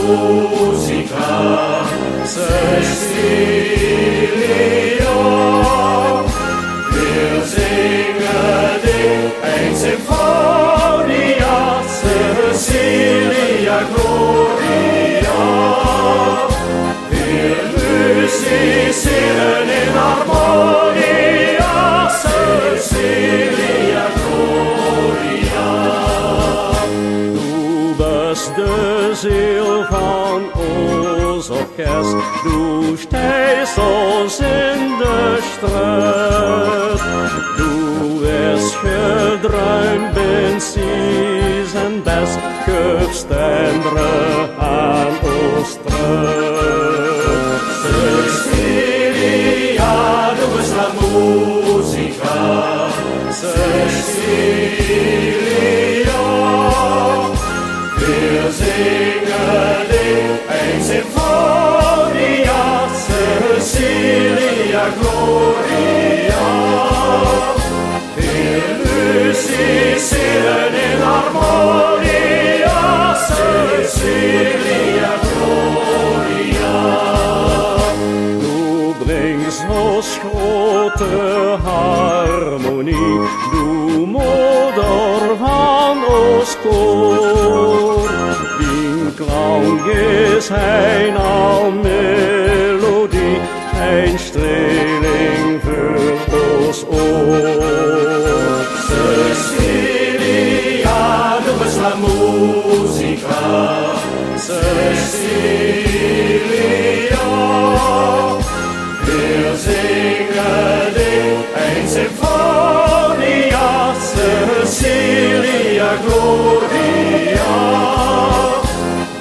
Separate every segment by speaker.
Speaker 1: musica, Cecilia. Wir singen dir ein Symphonia, Cecilia Gloria. Wir musicieren in harmonia, Cecilia Gloria. Du bist de ziel van ons orkest, du stehst ons in de strijd. Du wirst gedruimd, bent zies en best, gubst andere aan ons terug. Cecilia, du bist la musica, Cecilia. Wir singen dir ein Symphonia, Cecilia Gloria. Wir musicieren in harmonia, Cecilia Gloria. Du bringst ons grote harmonie, du moeder van ons koor. Dien klank is een al melodie, een streling voor ons oor. Cecilia, du bist la musica, Cecilia. Wir singen dir ein Symphonia, Cecilia Gloria.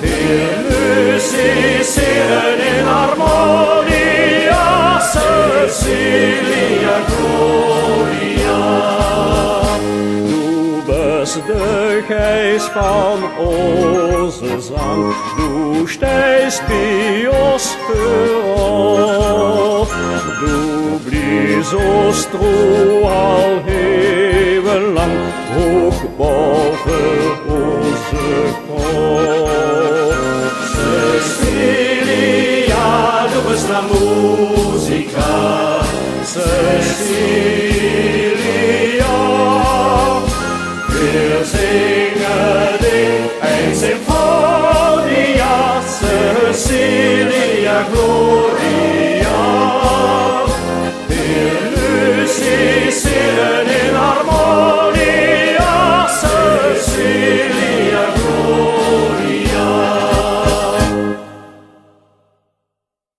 Speaker 1: Wir musicieren in harmonia, Cecilia Gloria. Du bist de geest van onze zang, du stehst bij ons voorop. Du blies ons trouw al heel lang, hoog boven onze kop. Cecilia, du bist la musica, Cecilia. Wir singen dir ein Symphonia, Cecilia Gloria.